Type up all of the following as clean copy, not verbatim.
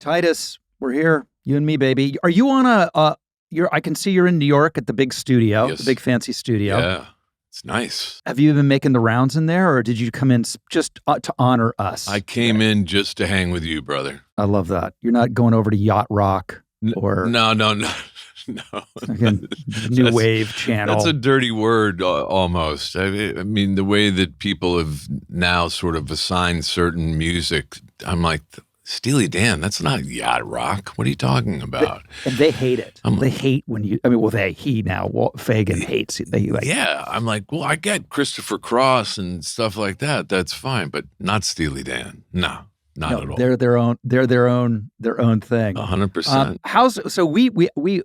Titus, we're here. You and me, baby. Are you on I can see you're in New York at the big studio, Yes. the big fancy studio. Yeah, it's nice. Have you been making the rounds in there, or did you come in just to honor us? I came in just to hang with you, brother. I love that. You're not going over to Yacht Rock or No. New Wave channel. That's a dirty word almost. I mean, the way that people have now sort of assigned certain music, I'm like, Steely Dan, that's not yacht rock. What are you talking about? And they hate it. They hate when you, Fagan hates it. Yeah, I'm like, well, I get Christopher Cross and stuff like that. That's fine, but not Steely Dan. No, not at all. They're their own thing. 100%. So we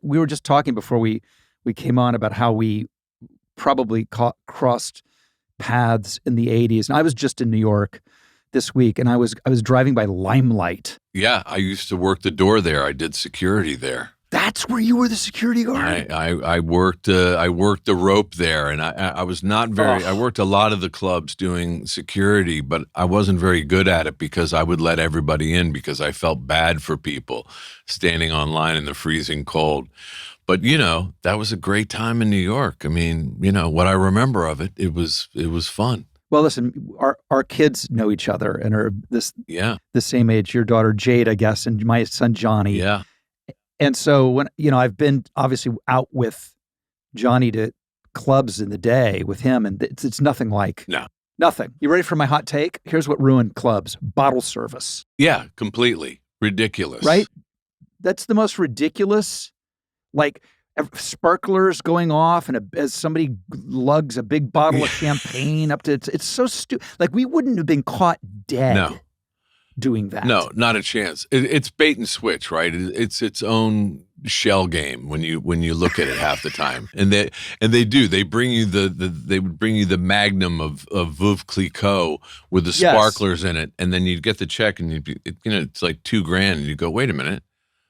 were just talking before we came on about how we probably crossed paths in the 80s. And I was just in New York this week, and I was driving by Limelight. Yeah, I used to work the door there. I did security there. That's where you were the security guard? I worked the rope there, and I was not very. I worked a lot of the clubs doing security, but I wasn't very good at it because I would let everybody in because I felt bad for people standing on line in the freezing cold. But that was a great time in New York. I mean, what I remember of it, it was fun. Well, listen, our kids know each other and are the same age. Your daughter Jade, I guess, and my son Johnny. Yeah. And so when I've been obviously out with Johnny to clubs in the day with him, and it's nothing like nothing. You ready for my hot take? Here's what ruined clubs: bottle service. Yeah, completely ridiculous. Right? That's the most ridiculous. Like sparklers going off, and as somebody lugs a big bottle of champagne up to it's so stupid. Like we wouldn't have been caught dead doing that. No, not a chance. It's bait and switch, right? It's its own shell game when you look at it half the time. And they bring you they would bring you the Magnum of Veuve Clicquot with the sparklers in it, and then you'd get the check, and it's like $2,000, and you go, wait a minute.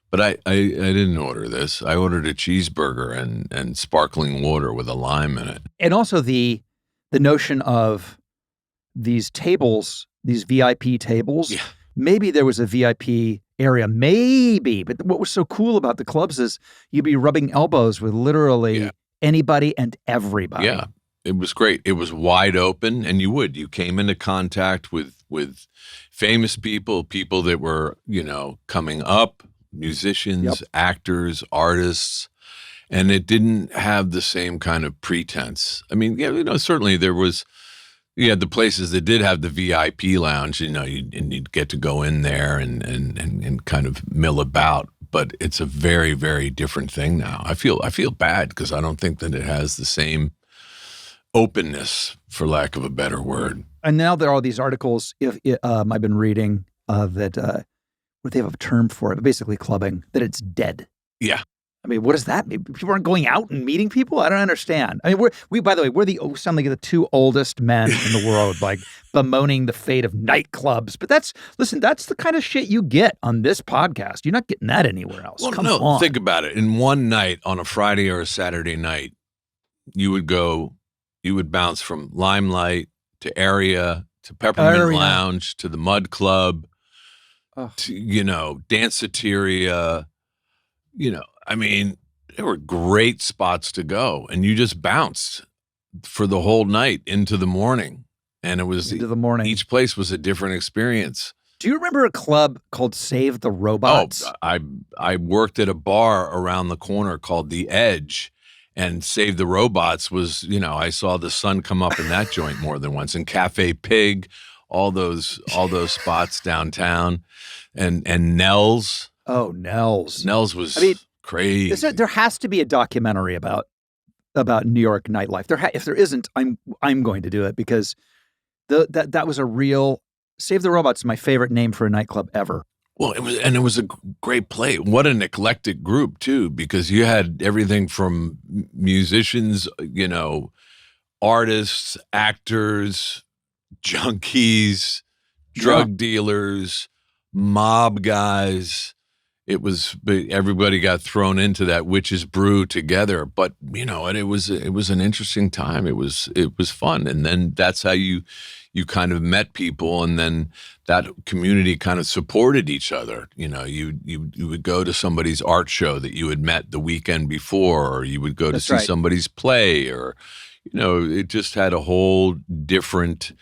But I didn't order this. I ordered a cheeseburger and sparkling water with a lime in it. And also the notion of these tables, these VIP tables. Yeah. Maybe there was a VIP area, maybe. But what was so cool about the clubs is you'd be rubbing elbows with literally anybody and everybody. Yeah, it was great. It was wide open, and you came into contact with famous people that were, coming up. Musicians, actors, artists, and it didn't have the same kind of pretense. I mean, certainly there was, the places that did have the VIP lounge, and you'd get to go in there and kind of mill about, but it's a very, very different thing now. I feel bad because I don't think that it has the same openness, for lack of a better word. And now there are all these articles I've been reading that they have a term for it, basically clubbing, that it's dead. Yeah. I mean, what does that mean? People aren't going out and meeting people? I don't understand. I mean, by the way, we sound like the two oldest men in the world, like bemoaning the fate of nightclubs. But that's the kind of shit you get on this podcast. You're not getting that anywhere else. Well, Come on. Think about it. In one night, on a Friday or a Saturday night, you would bounce from Limelight to Area to Peppermint Lounge to the Mud Club. To, Danceteria, I mean, there were great spots to go, and you just bounced for the whole night into the morning. And it was into the morning. Each place was a different experience. Do you remember a club called Save the Robots? Oh, I worked at a bar around the corner called The Edge, and Save the Robots was, I saw the sun come up in that joint more than once. And Cafe Pig, all those spots downtown, and Nell's. Oh, Nell's was crazy. There has to be a documentary about New York nightlife. If there isn't, I'm going to do it because that was a real Save the Robots. My favorite name for a nightclub ever. Well, it was a great play. What an eclectic group too, because you had everything from musicians, artists, actors, junkies, drug dealers, mob guys, everybody got thrown into that witch's brew together. But and it was an interesting time. It was fun, and then that's how you kind of met people, and then that community kind of supported each other. You would go to somebody's art show that you had met the weekend before, or you would go to see somebody's play, or it just had a whole different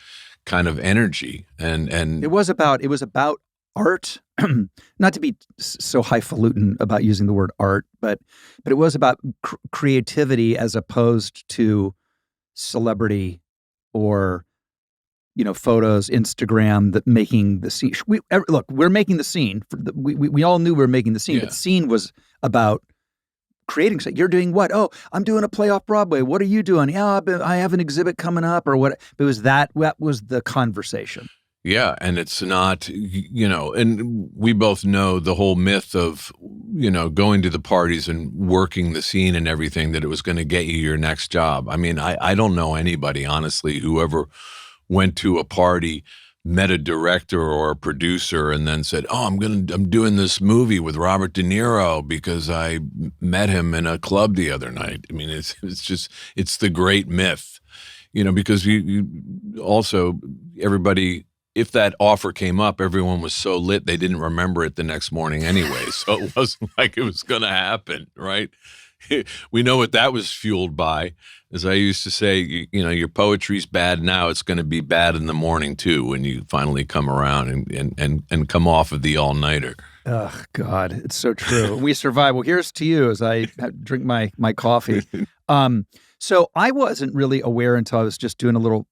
kind of energy. And it was about art. Not to be so highfalutin about using the word art, but it was about creativity as opposed to celebrity or photos, Instagram, that making the scene. We're making the scene. We all knew we were making the scene, but the scene was about creating something. You're doing what? Oh, I'm doing a play off Broadway. What are you doing? Yeah, I have an exhibit coming up, or what? It was that was the conversation. Yeah, and it's not, and we both know the whole myth of, going to the parties and working the scene and everything, that it was going to get you your next job. I mean, I don't know anybody, honestly, who ever went to a party, met a director or a producer, and then said, "Oh, I'm doing this movie with Robert De Niro because I met him in a club the other night." I mean, it's the great myth, because you also, everybody, if that offer came up, everyone was so lit they didn't remember it the next morning anyway. So it wasn't like it was going to happen, right? We know what that was fueled by. As I used to say, your poetry's bad now, it's going to be bad in the morning too when you finally come around and come off of the all-nighter. Oh, God, it's so true. We survive. Well, here's to you as I drink my coffee. So I wasn't really aware until I was just doing a little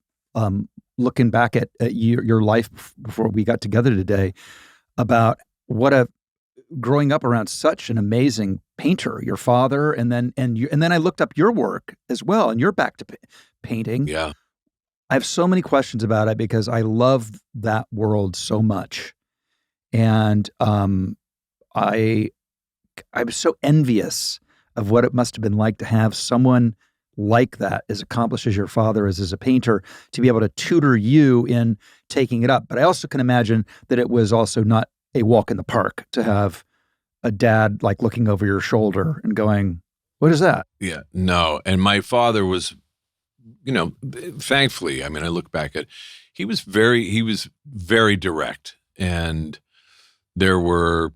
looking back at your life before we got together today, about what growing up around such an amazing painter, your father, and then I looked up your work as well, and you're back to painting. Yeah, I have so many questions about it because I love that world so much, and I was so envious of what it must have been like to have someone like that, as accomplished as your father is as a painter, to be able to tutor you in taking it up. But I also can imagine that it was also not a walk in the park to have a dad like looking over your shoulder and going, "What is that?" Yeah, no. And my father was, thankfully, I mean, I look back at, he was very direct. And there were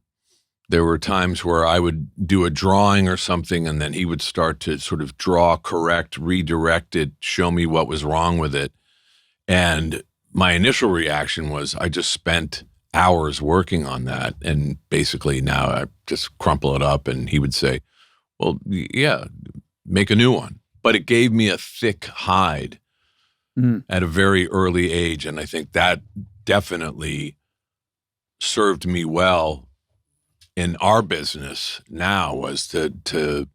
times where I would do a drawing or something, and then he would start to sort of draw, correct, redirect it, show me what was wrong with it. And my initial reaction was, I just spent hours working on that, and basically now I just crumple it up, and he would say, "Well, yeah, make a new one." But it gave me a thick hide at a very early age, and I think that definitely served me well in our business now, was to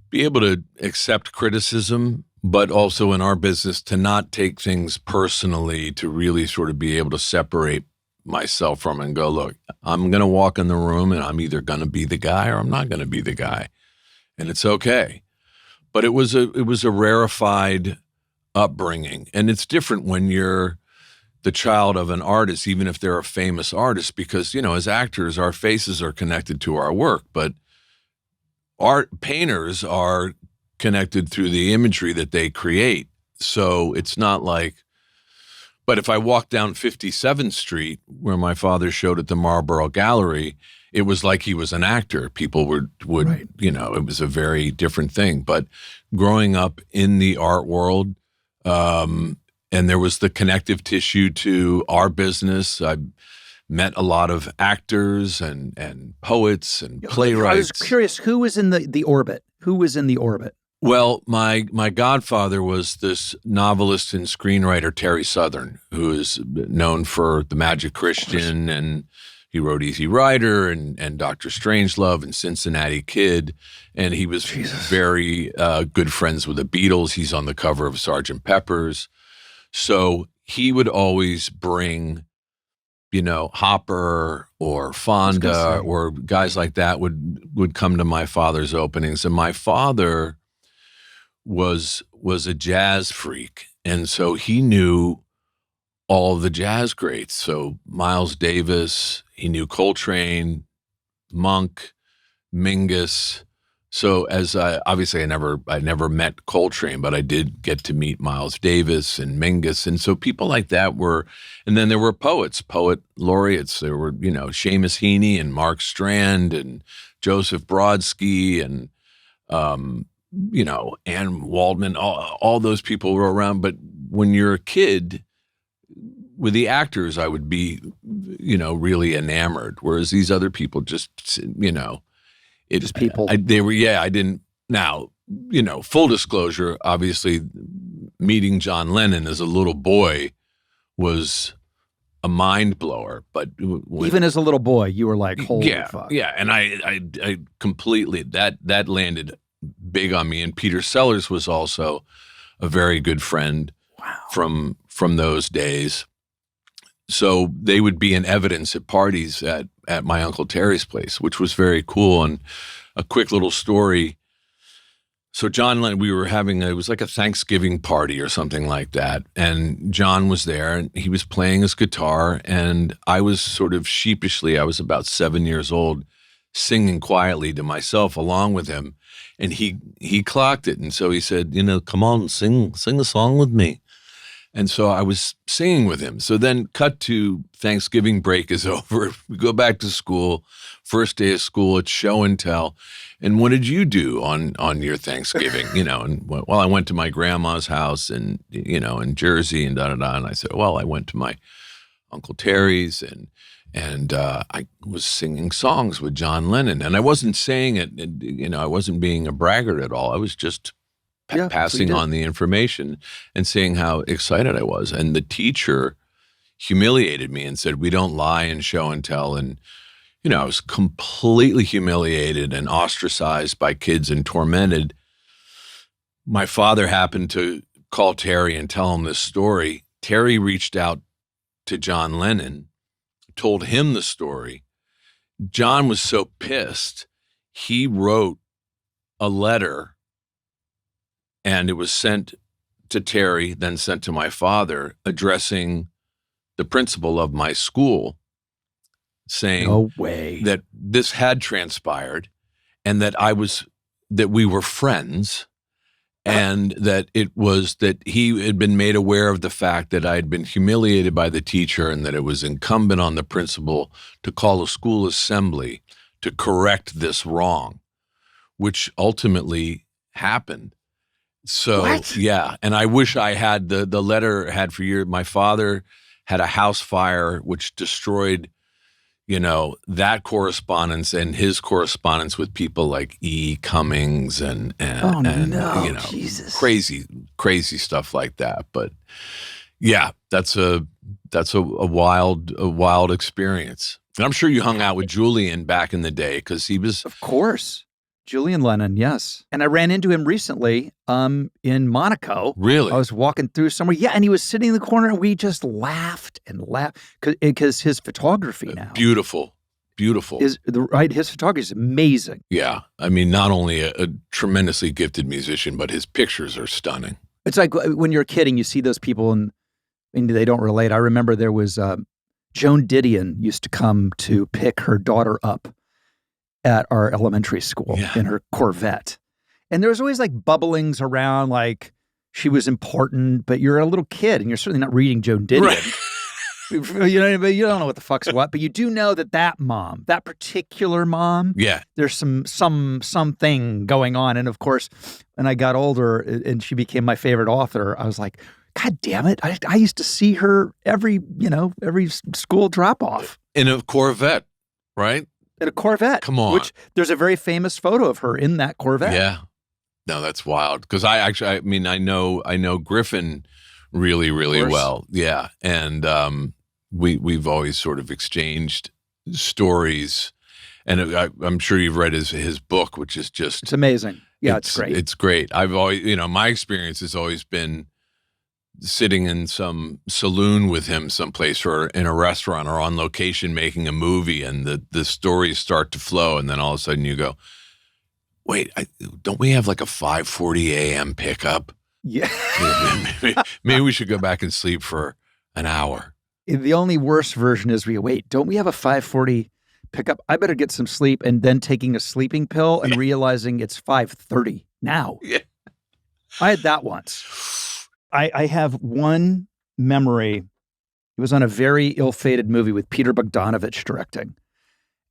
be able to accept criticism, but also in our business to not take things personally, to really sort of be able to separate myself from it and go, look, I'm going to walk in the room and I'm either going to be the guy or I'm not going to be the guy. And it's okay. But it was a rarefied upbringing. And it's different when you're the child of an artist, even if they're a famous artist, because, as actors, our faces are connected to our work, but art painters are connected through the imagery that they create. So it's not like, but if I walked down 57th Street, where my father showed at the Marlborough Gallery, it was like he was an actor. People would right. It was a very different thing. But growing up in the art world, and there was the connective tissue to our business. I met a lot of actors and poets and playwrights. I was curious, who was in the orbit? Who was in the orbit? Well, my godfather was this novelist and screenwriter, Terry Southern, who is known for The Magic Christian, and he wrote Easy Rider and Dr. Strangelove and Cincinnati Kid. And he was very good friends with the Beatles. He's on the cover of Sgt. Pepper's. So he would always bring, Hopper or Fonda or guys like that would come to my father's openings. And my father was a jazz freak. And so he knew all the jazz greats. So Miles Davis, he knew Coltrane, Monk, Mingus. So obviously I never met Coltrane, but I did get to meet Miles Davis and Mingus. And so people like that and then there were poet laureates. There were, Seamus Heaney and Mark Strand and Joseph Brodsky and, Anne Waldman, all those people were around. But when you're a kid, with the actors, I would be, really enamored. Whereas these other people just, just people. I didn't. Now, full disclosure, obviously, meeting John Lennon as a little boy was a mind blower. But even as a little boy, you were like, holy fuck. Yeah. And I completely, that landed big on me. And Peter Sellers was also a very good friend from those days. So they would be in evidence at parties at my Uncle Terry's place, which was very cool. And a quick little story. So John Lennon, we were it was like a Thanksgiving party or something like that. And John was there and he was playing his guitar. And I was sort of sheepishly, I was about 7 years old, singing quietly to myself along with him. And he clocked it. And so he said, come on, sing a song with me. And so I was singing with him. So then cut to Thanksgiving break is over. We go back to school. First day of school, it's show and tell. And what did you do on your Thanksgiving? And well, I went to my grandma's house and, in Jersey and da-da-da. And I said, well, I went to my Uncle Terry's and I was singing songs with John Lennon. And I wasn't saying it, I wasn't being a braggart at all. I was just passing on the information and saying how excited I was. And the teacher humiliated me and said, we don't lie in show and tell. And, I was completely humiliated and ostracized by kids and tormented. My father happened to call Terry and tell him this story. Terry reached out to John Lennon, told him the story. John was so pissed, he wrote a letter. And it was sent to Terry, then sent to my father, addressing the principal of my school, saying no way that this had transpired and that we were friends and that he had been made aware of the fact that I had been humiliated by the teacher and that it was incumbent on the principal to call a school assembly to correct this wrong, which ultimately happened. So, yeah. And I wish I had the letter had for years. My father had a house fire, which destroyed, that correspondence and his correspondence with people like E. Cummings and Jesus. crazy stuff like that. But yeah, that's a wild experience. And I'm sure you hung out with Julian back in the day because he was, of course. Julian Lennon, yes. And I ran into him recently in Monaco. Really? I was walking through somewhere. Yeah, and he was sitting in the corner and we just laughed and laughed because his photography now. Beautiful. His photography is amazing. Yeah. I mean, not only a tremendously gifted musician, but his pictures are stunning. It's like when you're a kid and you see those people and they don't relate. I remember there was Joan Didion used to come to pick her daughter up at our elementary school in her Corvette. And there was always like bubblings around like she was important, but you're a little kid and you're certainly not reading Joan Didion. Right. You don't know what the fuck's what, but you do know that mom, that particular mom, there's something going on. And of course, when I got older and she became my favorite author, I was like, God damn it. I used to see her every school drop off. In a Corvette, right? In a Corvette. Come on. Which there's a very famous photo of her in that Corvette. Yeah. No, that's wild. Because I know Griffin really, really well. Yeah. And we've always sort of exchanged stories. And I'm sure you've read his book, which is just... It's amazing. Yeah, it's great. It's great. I've always, my experience has always been sitting in some saloon with him someplace or in a restaurant or on location making a movie, and the stories start to flow, and then all of a sudden you go, wait, don't we have like a 5:40 a.m. pickup? Yeah. maybe we should go back and sleep for an hour. The only worse version is don't we have a 5:40 pick up, I better get some sleep, and then taking a sleeping pill and realizing it's 5:30 now. Yeah. I had that once. I have one memory. It was on a very ill-fated movie with Peter Bogdanovich directing.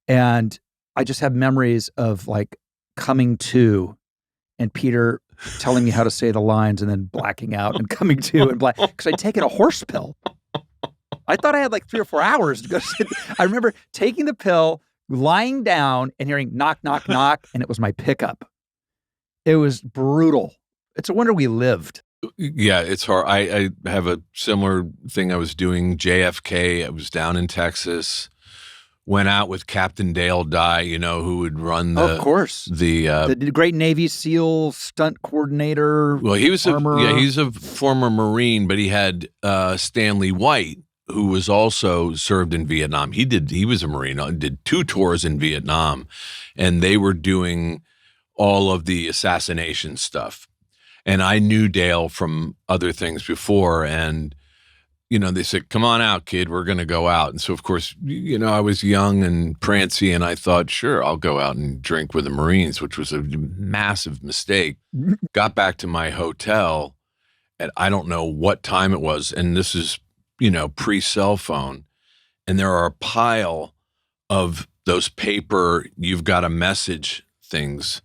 And I just have memories of like coming to and Peter telling me how to say the lines and then blacking out and coming to and black, because I'd taken a horse pill. I thought I had like 3 or 4 hours to go sit. I remember taking the pill, lying down and hearing knock, knock, knock, and it was my pickup. It was brutal. It's a wonder we lived. Yeah, it's hard. I have a similar thing I was doing. JFK, I was down in Texas, went out with Captain Dale Dye, who would run of course. The great Navy SEAL stunt coordinator. Well, he's a former Marine, but he had Stanley White, who was also served in Vietnam. He was a Marine, did 2 tours in Vietnam, and they were doing all of the assassination stuff. And I knew Dale from other things before, and they said, "Come on out, kid, we're going to go out." And so, of course, I was young and prancy, and I thought, sure, I'll go out and drink with the Marines, which was a massive mistake. Got back to my hotel, and I don't know what time it was, and this is, pre-cell phone, and there are a pile of those paper "you've got a message" things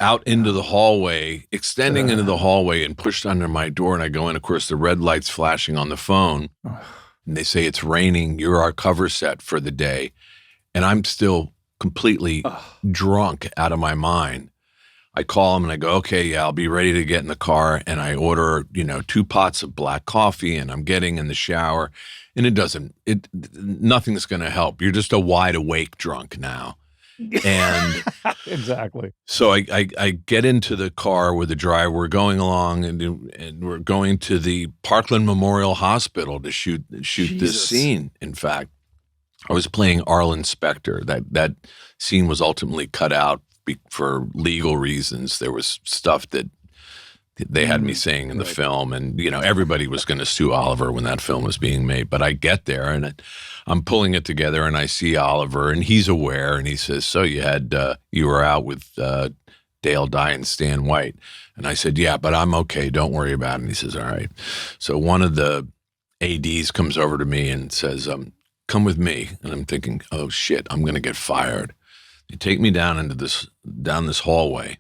out into the hallway, extending into the hallway, and pushed under my door. And I go in, of course, the red light's flashing on the phone, and they say, "It's raining. You're our cover set for the day." And I'm still completely drunk out of my mind. I call them and I go, "Okay, yeah, I'll be ready to get in the car." And I order, 2 pots of black coffee, and I'm getting in the shower, and nothing's going to help. You're just a wide awake drunk now. And exactly. So I get into the car with the driver. We're going along, and we're going to the Parkland Memorial Hospital to shoot this scene. In fact, I was playing Arlen Specter. That scene was ultimately cut out for legal reasons. There was stuff that they had me saying in the film, and everybody was going to sue Oliver when that film was being made. But I get there, and I'm pulling it together, and I see Oliver, and he's aware, and he says, "So you were out with Dale Dye and Stan White?" And I said, "Yeah, but I'm okay. Don't worry about it." And he says, "All right." So one of the ADs comes over to me and says, "Come with me." And I'm thinking, "Oh shit, I'm going to get fired." They take me down this hallway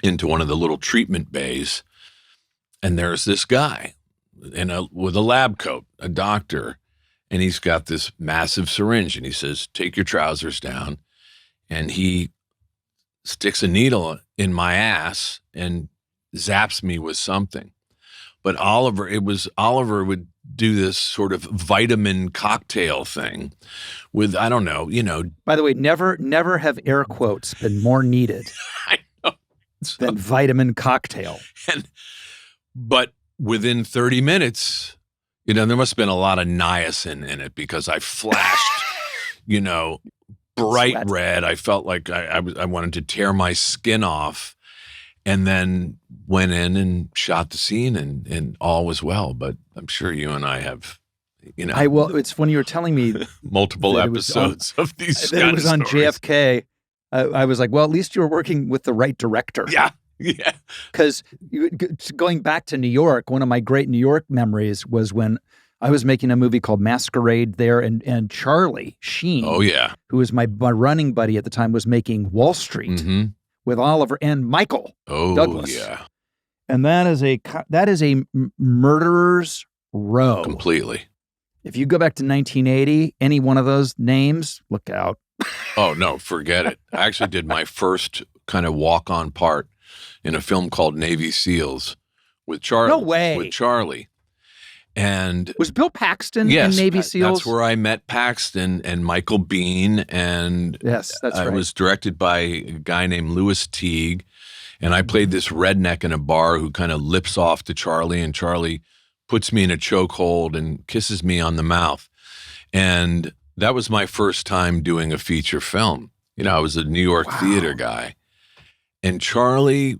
into one of the little treatment bays, and there's this guy with a lab coat, a doctor, and he's got this massive syringe, and he says, "Take your trousers down," and he sticks a needle in my ass and zaps me with something. But Oliver would do this sort of vitamin cocktail thing with, I don't know, By the way, never have air quotes been more needed. I know. Than vitamin cocktail. But within 30 minutes, there must have been a lot of niacin in it, because I flashed, bright Sweat. red. I felt like I wanted to tear my skin off, and then went in and shot the scene, and all was well. But I'm sure you and I have, it's when you were teltelling me multiple episodes of these. That it was on stories. JFK. I was like, well, at least you were working with the right director. Yeah. Because going back to New York, one of my great New York memories was when I was making a movie called Masquerade there, and Charlie Sheen, who was my running buddy at the time, was making Wall Street with Oliver and Michael Douglas. Yeah. And that is a murderer's row. Completely. If you go back to 1980, any one of those names, look out. Oh, no, forget it. I actually did my first kind of walk-on part in a film called Navy SEALs with Charlie. No way. With Charlie. And was Bill Paxton in Navy SEALs? That's where I met Paxton and Michael Biehn. And yes, that's right. It was directed by a guy named Louis Teague. And I played this redneck in a bar who kind of lips off to Charlie, and Charlie puts me in a chokehold and kisses me on the mouth. And that was my first time doing a feature film. I was a New York theater guy. And Charlie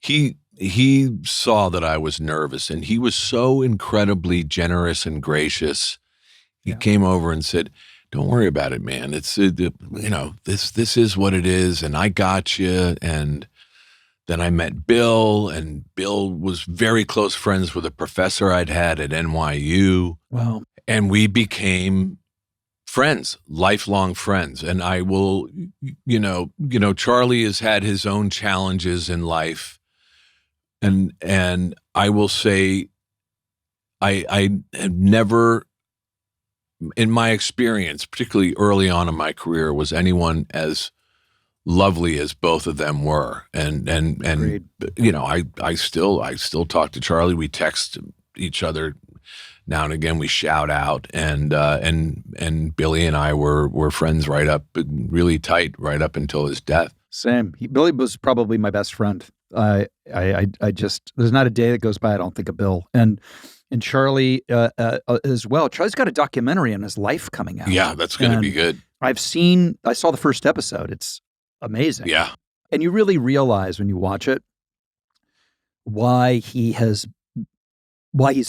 he saw that I was nervous, and he was so incredibly generous and gracious. He came over and said, Don't worry about it, man. It's this is what it is, and I got you. And then I met Bill, and Bill was very close friends with a professor I'd had at NYU. Wow. And we became friends, lifelong friends. And I will, Charlie has had his own challenges in life. And I will say, I have never, in my experience, particularly early on in my career, was anyone as lovely as both of them were. And Agreed. I still talk to Charlie. We text each other now and again. We shout out, and Billy and I were friends really tight right up until his death. Same. Billy was probably my best friend. I just, there's not a day that goes by I don't think of Bill. And Charlie as well. Charlie's got a documentary on his life coming out. Yeah, that's going to be good. I saw the first episode. It's amazing. Yeah. And you really realize when you watch it why he's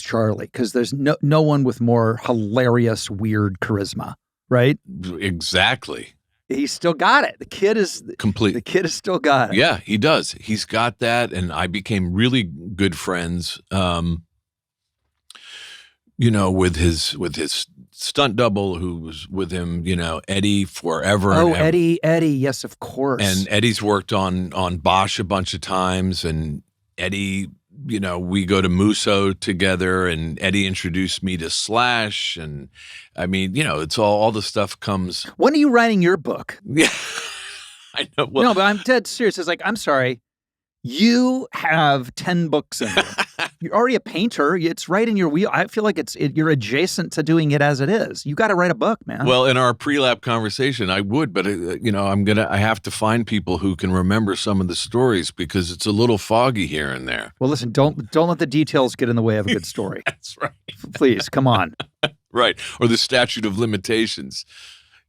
Charlie, because there's no one with more hilarious, weird charisma, right? Exactly. He's still got it. The kid is complete. The kid has still got it. Yeah, he does. He's got that, and I became really good friends. With his stunt double who was with him, Eddie forever. Oh, and Eddie, yes, of course. And Eddie's worked on Bosch a bunch of times, and Eddie, we go to Musso together, and Eddie introduced me to Slash, and I mean, it's all the stuff comes. When are you writing your book? Yeah, I know. Well, no, but I'm dead serious. It's like, I'm sorry, you have 10 books in you. You're already a painter. It's right in your wheel. I feel like you're adjacent to doing it as it is. You got to write a book, man. Well, in our pre-lap conversation, I would, but I have to find people who can remember some of the stories because it's a little foggy here and there. Well, listen, don't let the details get in the way of a good story. That's right. Please, come on. Right. Or the statute of limitations.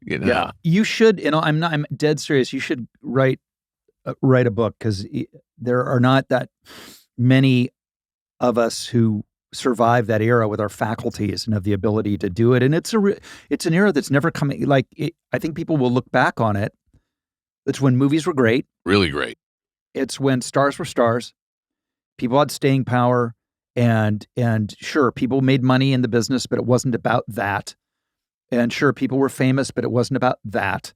Yeah. You should, I'm dead serious. You should write a book, because there are not that many of us who survive that era with our faculties and have the ability to do it. And it's an era that's never coming. I think people will look back on it. It's when movies were great. Really great. It's when stars were stars. People had staying power, and sure, people made money in the business, but it wasn't about that. And sure, people were famous, but it wasn't about that.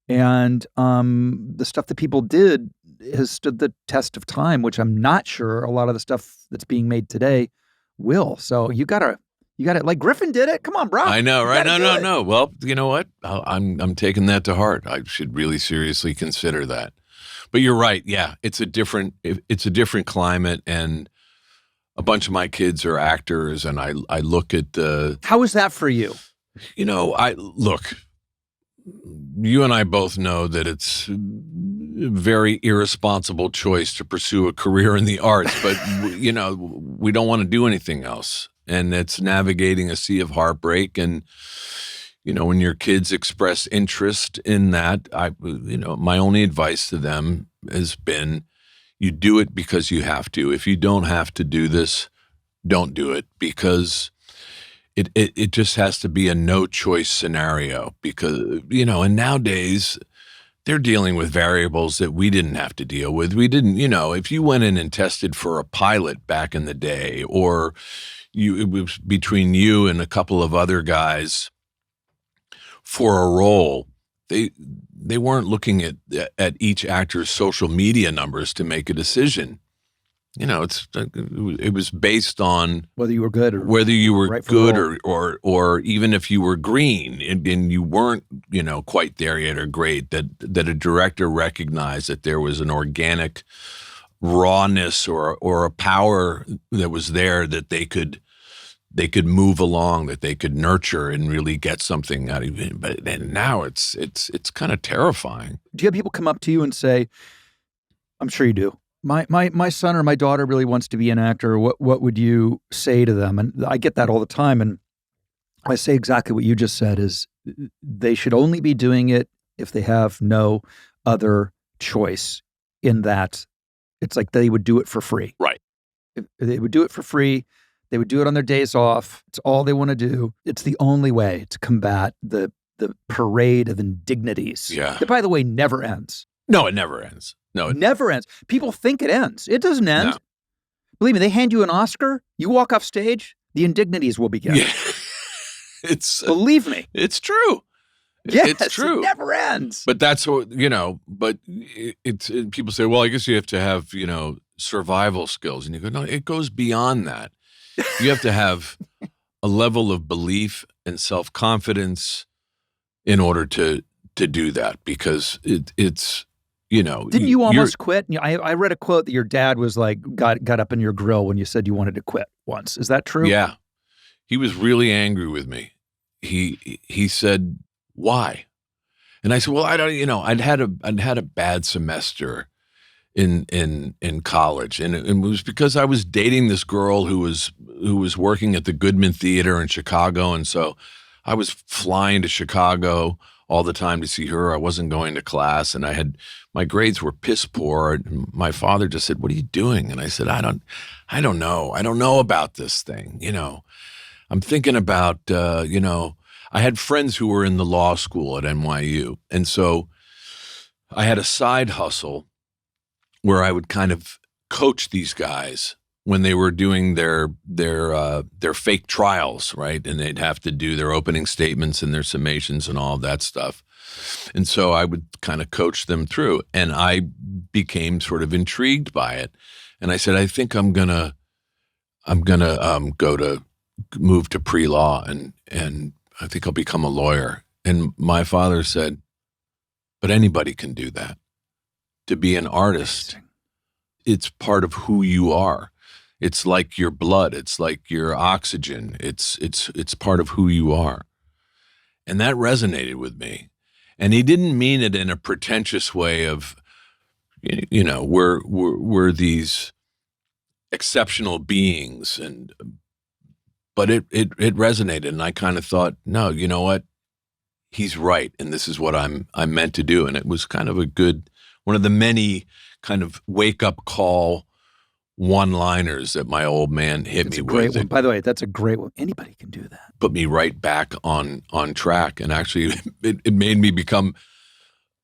And the stuff that people did has stood the test of time, which I'm not sure a lot of the stuff that's being made today will. So you gotta, like Griffin did it. Come on, bro. I know, right? No. Well, you know what? I'm taking that to heart. I should really seriously consider that. But you're right. Yeah, it's a different climate, and a bunch of my kids are actors, and I look at the. How is that for you? Look. You and I both know that it's a very irresponsible choice to pursue a career in the arts, but we don't want to do anything else. And it's navigating a sea of heartbreak. And, when your kids express interest in that, my only advice to them has been, you do it because you have to. If you don't have to do this, don't do it, because it just has to be a no choice scenario, because, and nowadays they're dealing with variables that we didn't have to deal with. We didn't, if you went in and tested for a pilot back in the day, or it was between you and a couple of other guys for a role, they weren't looking at each actor's social media numbers to make a decision. It was based on whether you were good or even if you were green and you weren't, quite there yet or great, that a director recognized that there was an organic rawness or a power that was there that they could move along, that they could nurture and really get something out of it. But then now it's kind of terrifying. Do you have people come up to you and say, I'm sure you do, my son or my daughter really wants to be an actor. What would you say to them? And I get that all the time. And I say exactly what you just said, is they should only be doing it if they have no other choice, in that it's like they would do it for free. Right. If they would do it for free. They would do it on their days off. It's all they want to do. It's the only way to combat the the parade of indignities. Yeah. That, by the way, never ends. No, it never ends. No, It never ends. People think it ends. It doesn't end. No. Believe me, they hand you an Oscar, you walk off stage, the indignities will begin. Yeah. Believe me. It's true. Yes, it's true. It never ends. But that's what, but people say, well, I guess you have to have, survival skills. And you go, no, it goes beyond that. You have to have a level of belief and self-confidence in order to do that, because it's, Didn't you almost quit? I read a quote that your dad was like, got up in your grill when you said you wanted to quit once. Is that true? Yeah. He was really angry with me. He said, why? And I said, well, I don't, I'd had a bad semester in college, and it was because I was dating this girl who was working at the Goodman Theater in Chicago, and so I was flying to Chicago all the time to see her. I wasn't going to class, and my grades were piss poor. And my father just said, "What are you doing?" And I said, "I don't know. I don't know about this thing. I'm thinking about, I had friends who were in the law school at NYU. And so I had a side hustle where I would kind of coach these guys when they were doing their fake trials, right? And they'd have to do their opening statements and their summations and all of that stuff. And so I would kind of coach them through, and I became sort of intrigued by it. And I said, I think I'm gonna move to pre-law, and I think I'll become a lawyer. And my father said, but anybody can do that. To be an artist, it's part of who you are. It's like your blood. It's like your oxygen. It's part of who you are. And that resonated with me. And he didn't mean it in a pretentious way of, we're these exceptional beings, but it resonated, and I kind of thought, no, you know what? He's right, and this is what I'm meant to do. And it was kind of one of the many kind of wake up call one-liners that my old man hit me with. Great one. By the way, that's a great one. Anybody can do that. Put me right back on track, and actually, it made me become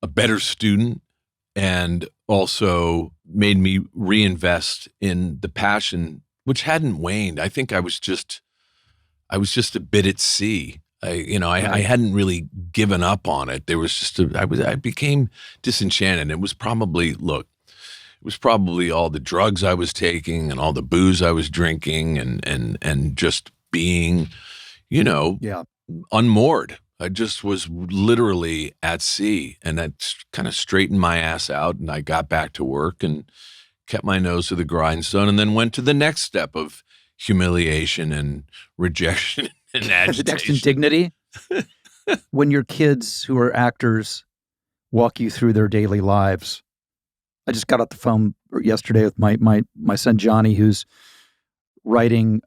a better student, and also made me reinvest in the passion, which hadn't waned. I think I was just a bit at sea. I hadn't really given up on it. There was just I became disenchanted. It was probably all the drugs I was taking and all the booze I was drinking and just being, unmoored. I just was literally at sea, and that kind of straightened my ass out, and I got back to work and kept my nose to the grindstone, and then went to the next step of humiliation and rejection and agitation. The next indignity. When your kids who are actors walk you through their daily lives. I just got off the phone yesterday with my son Johnny, who's writing.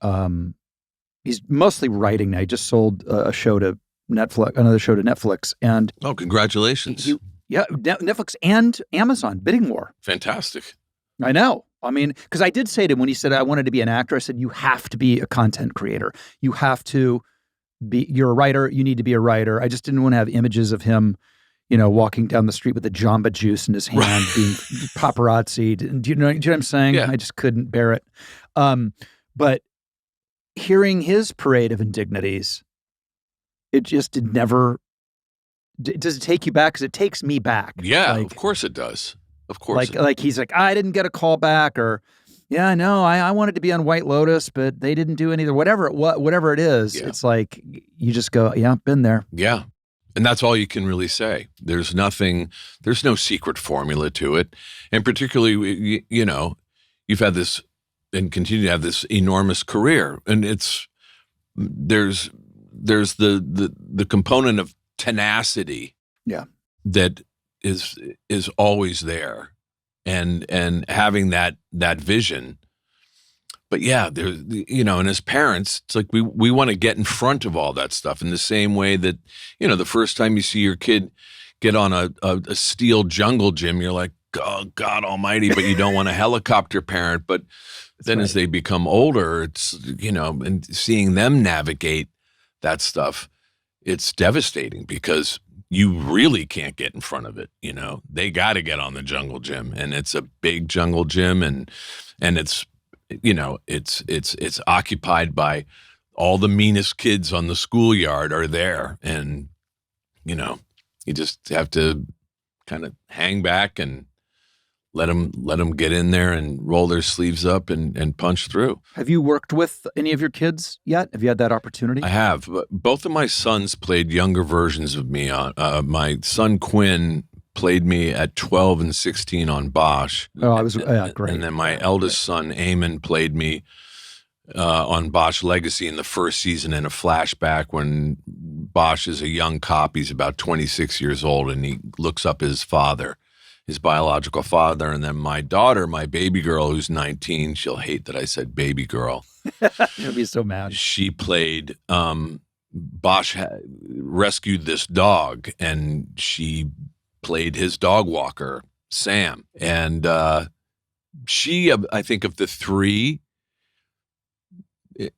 He's mostly writing now. He just sold another show to Netflix, and congratulations! Netflix and Amazon bidding war. Fantastic. I know. I mean, because I did say to him when he said I wanted to be an actor, I said, you have to be a content creator. You have to you're a writer. You need to be a writer. I just didn't want to have images of him, walking down the street with a Jamba Juice in his hand, being paparazzi. Do you know what I'm saying? Yeah. I just couldn't bear it. But hearing his parade of indignities, it just does it take you back? Because it takes me back. Yeah, of course it does. Of course. Like he's like, I didn't get a call back, or yeah, I know, I wanted to be on White Lotus, but they didn't do anything. Whatever it is, It's like you just go, yeah, been there. Yeah. And that's all you can really say. There's no secret formula to it. And particularly, you've had this and continue to have this enormous career. And there's the component of tenacity. Yeah. That is always there, and having that vision. But yeah, and as parents, it's like we want to get in front of all that stuff in the same way that, the first time you see your kid get on a steel jungle gym, you're like, oh, God almighty, but you don't want a helicopter parent. But then as they become older, it's, and seeing them navigate that stuff, it's devastating because you really can't get in front of it. They got to get on the jungle gym, and it's a big jungle gym, and it's, it's occupied by all the meanest kids on the schoolyard are there. And, you just have to kind of hang back and let them get in there and roll their sleeves up and punch through. Have you worked with any of your kids yet? Have you had that opportunity? I have. Both of my sons played younger versions of me. My son Quinn played me at 12 and 16 on Bosch. Oh, I was great. And then my eldest son Eamon played me on Bosch Legacy in the first season in a flashback when Bosch is a young cop. He's about 26 years old, and he looks up his father, his biological father. And then my daughter, my baby girl, who's 19, she'll hate that I said baby girl. She'll be so mad. She played, Bosch rescued this dog, and she played his dog walker, Sam. And she, I think of the three,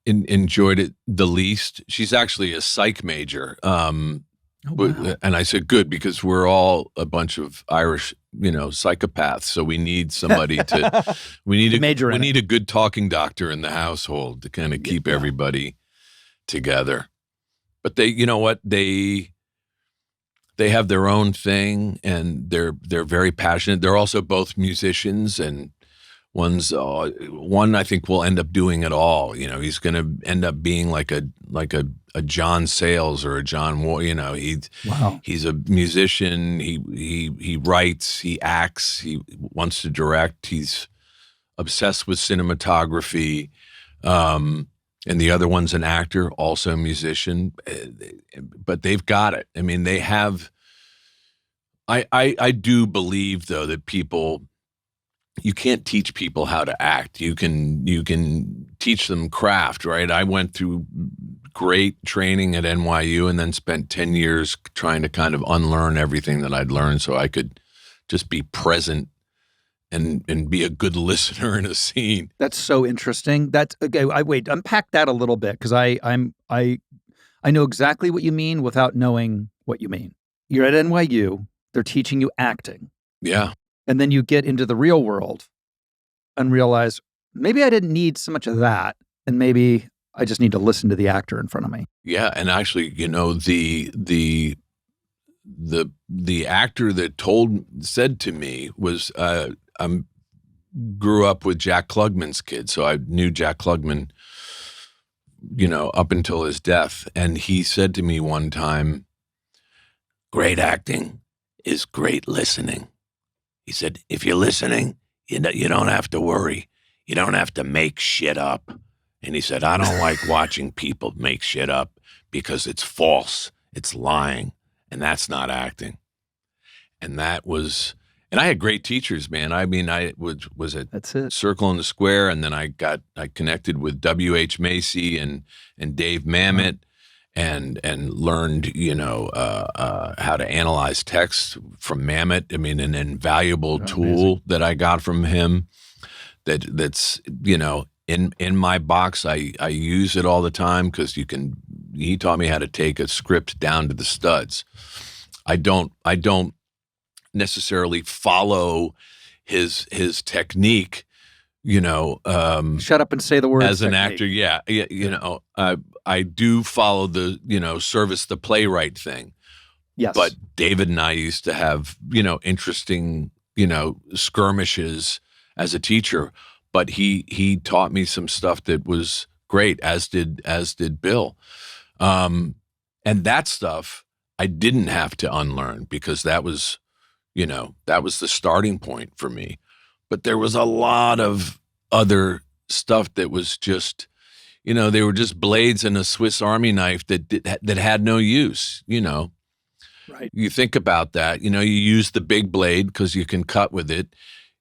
enjoyed it the least. She's actually a psych major. Oh, wow. And I said, good, because we're all a bunch of Irish, psychopaths. So we need somebody to, we need a good talking doctor in the household to kind of keep everybody together. But they, you know what, they have their own thing, and they're very passionate. They're also both musicians, and one I think will end up doing it all. He's going to end up being like a John Sayles or a John War. He's a musician. He writes, he acts, he wants to direct. He's obsessed with cinematography. And the other one's an actor, also a musician, but they've got it. I mean, they have. I do believe though that you can't teach people how to act. You can teach them craft, right? I went through great training at NYU and then spent 10 years trying to kind of unlearn everything that I'd learned so I could just be present and be a good listener in a scene. That's so interesting. That's okay. Unpack that a little bit, because I know exactly what you mean without knowing what you mean. You're at NYU. They're teaching you acting. Yeah. And then you get into the real world and realize maybe I didn't need so much of that, and maybe I just need to listen to the actor in front of me. Yeah, and actually, the actor that said to me was grew up with Jack Klugman's kid, so I knew Jack Klugman, up until his death, and he said to me one time, "Great acting is great listening." He said, "If you're listening, you don't have to worry. You don't have to make shit up." And he said, "I don't like watching people make shit up because it's false, it's lying, and that's not acting." And that was, and I had great teachers, man. I mean, I was at Circle in the Square, and then I connected with W.H. Macy and Dave Mamet, and learned, how to analyze text from Mamet. I mean, an invaluable tool that I got from him that's, in my box. I use it all the time because he taught me how to take a script down to the studs. I don't necessarily follow his technique, shut up and say the words as an actor. Yeah. I do follow the, service the playwright thing. Yes. But David and I used to have, interesting, skirmishes as a teacher, but he taught me some stuff that was great, as did Bill. And that stuff I didn't have to unlearn because that was the starting point for me. But there was a lot of other stuff that was just, they were just blades in a Swiss Army knife that had no use, Right. You think about that, you use the big blade because you can cut with it.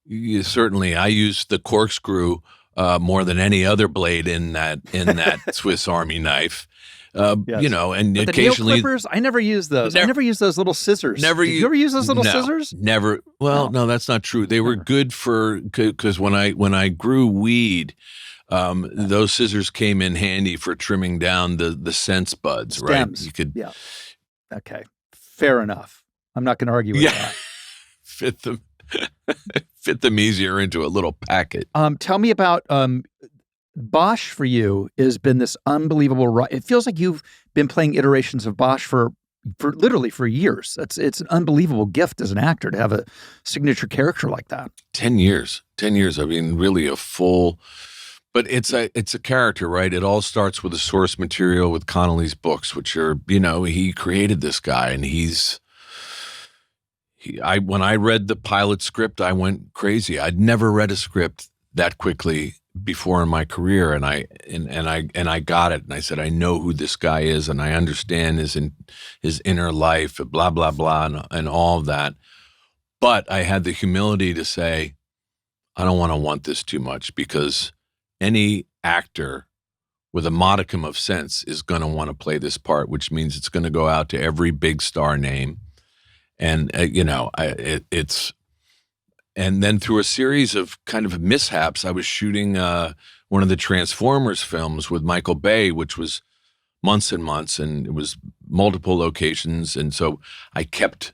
I use the corkscrew more than any other blade in that Swiss Army knife. Yes. You know, and But the occasionally nail clippers, I never use those. I never use those little scissors. Did you ever use those little scissors? Never. Well, no, that's not true. They were good because when I grew weed, those scissors came in handy for trimming down the sense buds, Stems. right? You could, yeah. Okay, fair enough. I'm not going to argue with that. fit them easier into a little packet. Tell me about Bosch. For you has been this unbelievable. It feels like you've been playing iterations of Bosch for literally for years. It's an unbelievable gift as an actor to have a signature character like that. 10 years. I mean, really a full. But it's a character, right? It all starts with the source material with Connolly's books, which are, you know, he created this guy, and when I read the pilot script, I went crazy. I'd never read a script that quickly before in my career, and I got it, and I said, I know who this guy is, and I understand his inner life, blah blah blah, and all of that. But I had the humility to say, I don't want this too much, because any actor with a modicum of sense is going to want to play this part, which means it's going to go out to every big star name. And, you know, it's, and then through a series of kind of mishaps, I was shooting one of the Transformers films with Michael Bay, which was months and months, and it was multiple locations. And so I kept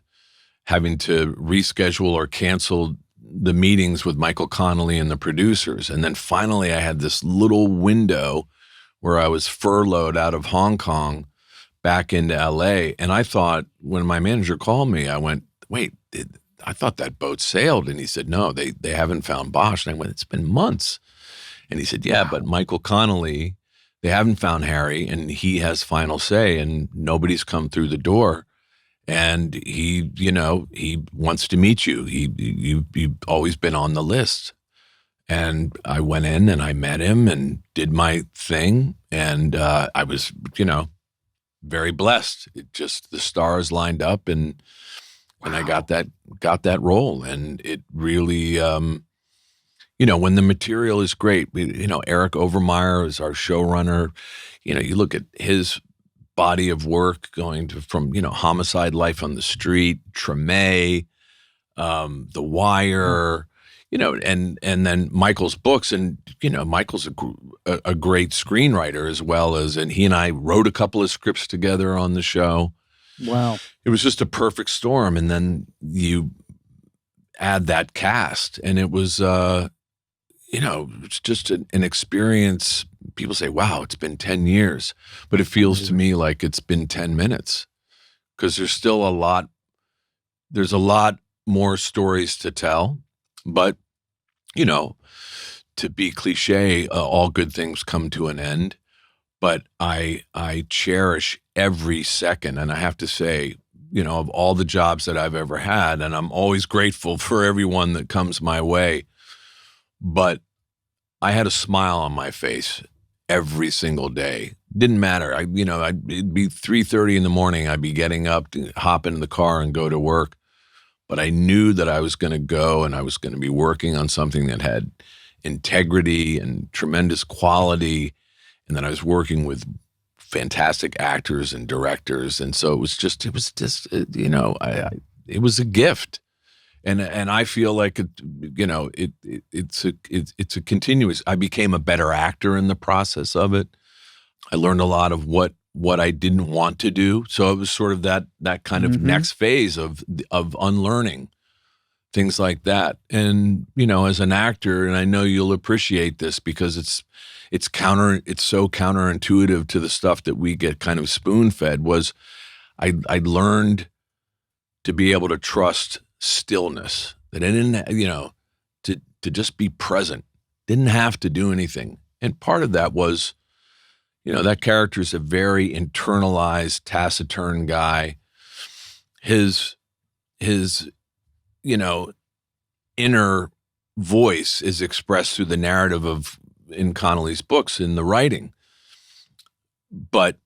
having to reschedule or cancel the meetings with Michael Connolly and the producers. And then finally I had this little window where I was furloughed out of Hong Kong back into LA. And I thought, when my manager called me, I went, wait, I thought that boat sailed. And he said, no, they haven't found Bosch. And I went, it's been months. And he said, yeah, but Michael Connolly, they haven't found Harry, and he has final say, and nobody's come through the door. And he, you know, he wants to meet you. You've always been on the list. And I went in and I met him and did my thing. And I was, you know, very blessed. It just, the stars lined up, and I got that role. And it really, you know, when the material is great, you know, Eric Overmyer is our showrunner. You know, you look at his body of work going from, you know, Homicide: Life on the Street, Treme, The Wire, you know, and then Michael's books. And, you know, Michael's a great screenwriter as well as, and he and I wrote a couple of scripts together on the show. Wow. It was just a perfect storm. And then you add that cast, and it was, you know, it's just an experience. People say, wow, it's been 10 years, but it feels to me like it's been 10 minutes, because there's still there's a lot more stories to tell. But, you know, to be cliche, all good things come to an end. But I cherish every second. And I have to say, you know, of all the jobs that I've ever had, and I'm always grateful for everyone that comes my way, but I had a smile on my face every single day. Didn't matter. It'd be 3:30 in the morning. I'd be getting up to hop into the car and go to work. But I knew that I was going to go, and I was going to be working on something that had integrity and tremendous quality. And then I was working with fantastic actors and directors. And so it was just, you know, it was a gift. And I feel like it, you know, it's a continuous. I became a better actor in the process of it. I learned a lot of what I didn't want to do. So it was sort of that kind of next phase of unlearning things like that. And, you know, as an actor, and I know you'll appreciate this because it's so counterintuitive to the stuff that we get kind of spoon-fed, was I learned to be able to trust stillness, that I didn't, you know, to just be present, didn't have to do anything. And part of that was, you know, that character is a very internalized, taciturn guy. His, you know, inner voice is expressed through the narrative in Connolly's books, in the writing. But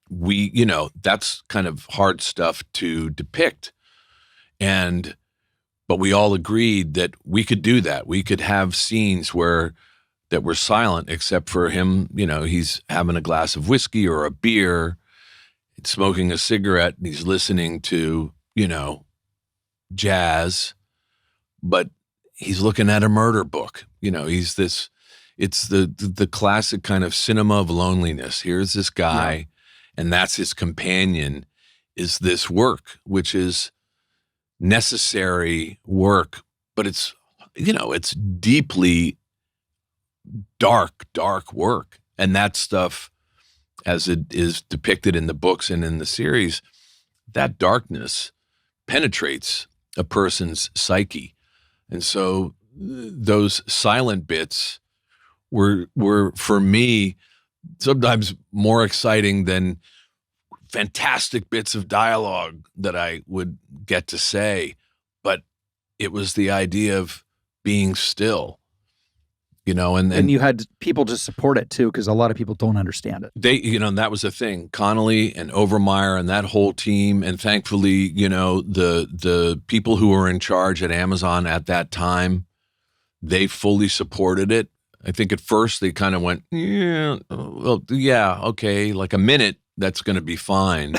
we, you know, that's kind of hard stuff to depict. But we all agreed that we could do that. We could have scenes where that were silent, except for him. He's having a glass of whiskey or a beer, smoking a cigarette, and he's listening to, jazz, but he's looking at a murder book. It's the classic kind of cinema of loneliness. Here's this guy, and that's his companion, is this work, which is necessary work, but it's deeply dark work. And that stuff, as it is depicted in the books and in the series, that darkness penetrates a person's psyche. And so those silent bits were for me sometimes more exciting than fantastic bits of dialogue that I would get to say. But it was the idea of being still, and you had people to support it too, because a lot of people don't understand it. That was the thing. Connolly and Overmyer and that whole team, and thankfully, the people who were in charge at Amazon at that time, they fully supported it. I think at first they kind of went, okay, like a minute, that's going to be fine.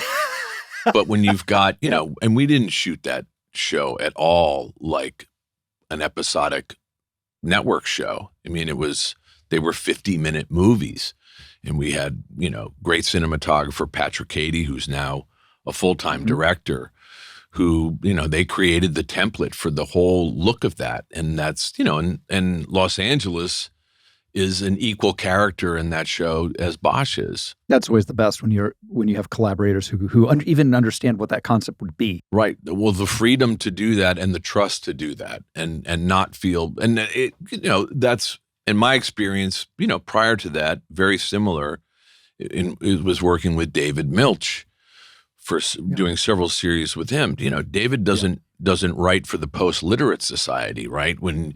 But when you've got, and we didn't shoot that show at all like an episodic network show. I mean, they were 50-minute movies, and we had, great cinematographer Patrick Cady, who's now a full-time director, who, they created the template for the whole look of that. And that's, and Los Angeles is an equal character in that show as Bosch is. That's always the best when you have collaborators who even understand what that concept would be. Right. Well, the freedom to do that and the trust to do that and not feel, and it, that's in my experience, prior to that, very similar. It was working with David Milch for doing several series with him. David doesn't write for the Post-Literate Society, right? When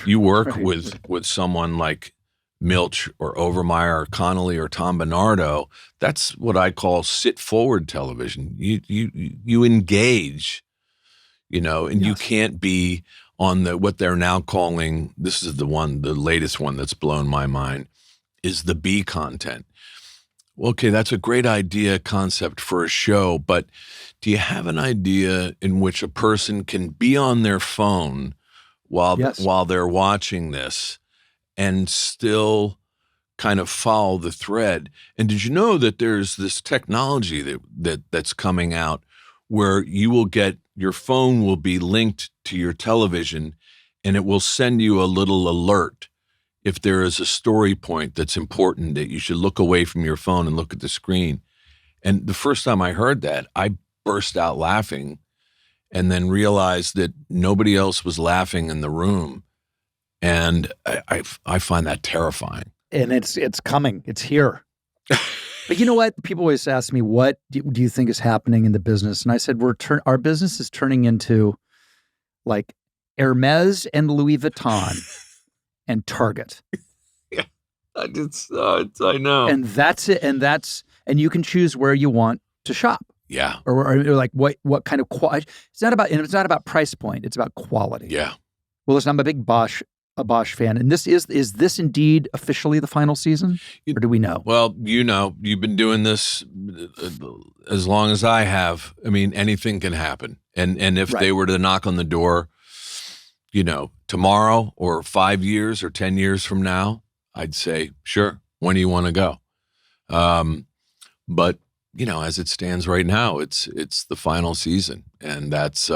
you work with someone like Milch or Overmyer or Connolly or Tom Bernardo, that's what I call sit-forward television. You engage, and you can't be on what they're now calling, this is the latest one that's blown my mind, is the B content. Okay, that's a great idea concept for a show, but do you have an idea in which a person can be on their phone while they're watching this and still kind of follow the thread? And did you know that there's this technology that's coming out where your phone will be linked to your television, and it will send you a little alert if there is a story point that's important that you should look away from your phone and look at the screen. And the first time I heard that, I burst out laughing, and then realized that nobody else was laughing in the room. And I find that terrifying. And it's coming. It's here. But you know what? People always ask me, what do you think is happening in the business? And I said, our business is turning into like Hermes and Louis Vuitton and Target. Yeah, I know. And that's it. And you can choose where you want to shop. Yeah. Or like what kind of quality. It's not about price point. It's about quality. Yeah. Well, listen, I'm a big Bosch fan, and is this indeed officially the final season, or do we know? Well, you've been doing this as long as I have. I mean, anything can happen, and if they were to knock on the door, tomorrow or 5 years or 10 years from now, I'd say, sure. When do you want to go? But as it stands right now, it's the final season, and that's.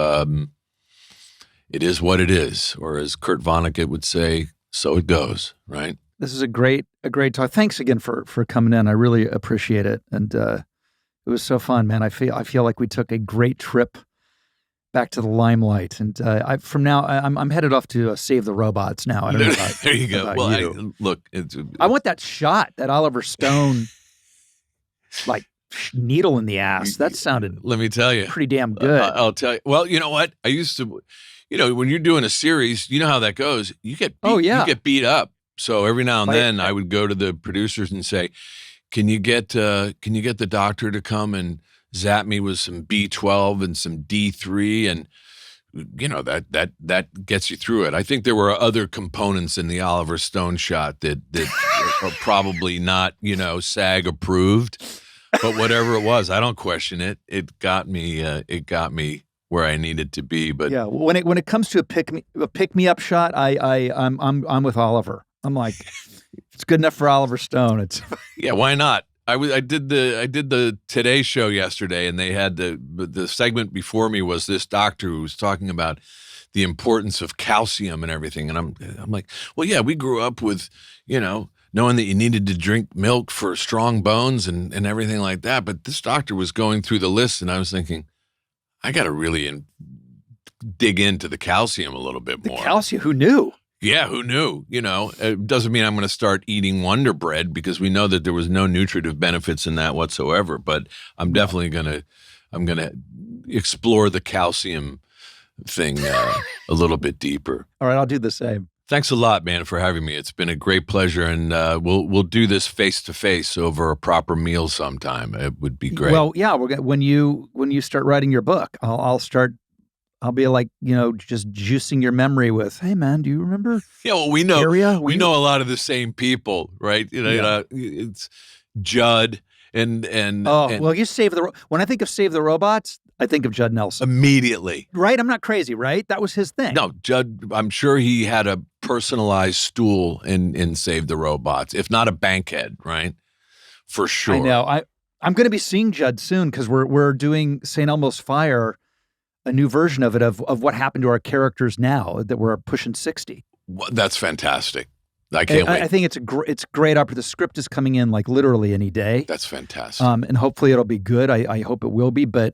It is what it is, or as Kurt Vonnegut would say, so it goes, right? This is a great talk. Thanks again for coming in. I really appreciate it, and it was so fun, man. I feel like we took a great trip back to the limelight, and from now I'm headed off to Save the Robots now. I don't know about, there you go. Well, look, I want that shot, that Oliver Stone, like needle in the ass. That sounded. Let me tell you, pretty damn good. I'll tell you. Well, you know what? I used to. When you're doing a series, you know how that goes. You get beat up. So every now and then, I would go to the producers and say, "Can you get the doctor to come and zap me with some B12 and some D3 and you know, that gets you through it. I think there were other components in the Oliver Stone shot that are probably not, you know, SAG approved, but whatever it was, I don't question it. It got me where I needed to be. But yeah, when it comes to a pick me up shot, I'm with Oliver. I'm like, it's good enough for Oliver Stone. It's yeah, why not? I did the Today Show yesterday, and they had the segment before me was this doctor who was talking about the importance of calcium and everything, and I'm like, well, yeah, we grew up with, you know, knowing that you needed to drink milk for strong bones and everything like that, but this doctor was going through the list, and I was thinking, I got to really dig into the calcium a little bit more. Calcium, who knew? Yeah, who knew? You know, it doesn't mean I'm going to start eating Wonder Bread because we know that there was no nutritive benefits in that whatsoever. But I'm definitely I'm gonna explore the calcium thing a little bit deeper. All right, I'll do the same. Thanks a lot, man, for having me. It's been a great pleasure, and we'll do this face to face over a proper meal sometime. It would be great. Well, yeah, when you start writing your book, I'll be like, you know, just juicing your memory with, hey man, do you remember? Yeah, well, we know area? We know a lot of the same people, right? You know, it's Judd and well, you when I think of Save the Robots, I think of Judd Nelson immediately. Right? I'm not crazy, right? That was his thing. No, Judd, I'm sure he had a personalized stool in Save the Robots, if not a bankhead, right? For sure. I know. I'm going to be seeing Judd soon because we're doing St. Elmo's Fire, a new version of it of what happened to our characters now that we're pushing 60. Well, that's fantastic. I can't wait. I think it's great opera. The script is coming in like literally any day. That's fantastic. And hopefully it'll be good. I hope it will be. But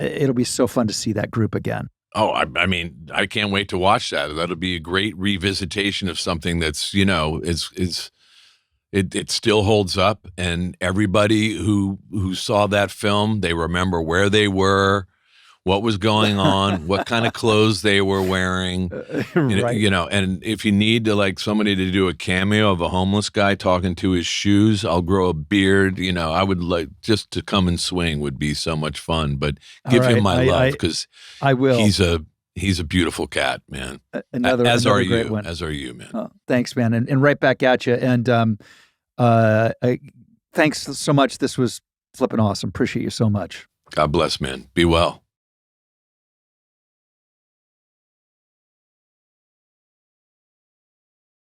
it'll be so fun to see that group again. Oh, I mean, I can't wait to watch that. That'll be a great revisitation of something that's, you know, it still holds up, and everybody who saw that film, they remember where they were, what was going on, what kind of clothes they were wearing, right. You know. And if you need somebody to do a cameo of a homeless guy talking to his shoes, I'll grow a beard. You know, I would like just to come and swing would be so much fun. But give him my love because I will. He's a beautiful cat, man. Another great one. As are you, man. Oh, thanks, man, and right back at you. And thanks so much. This was flipping awesome. Appreciate you so much. God bless, man. Be well.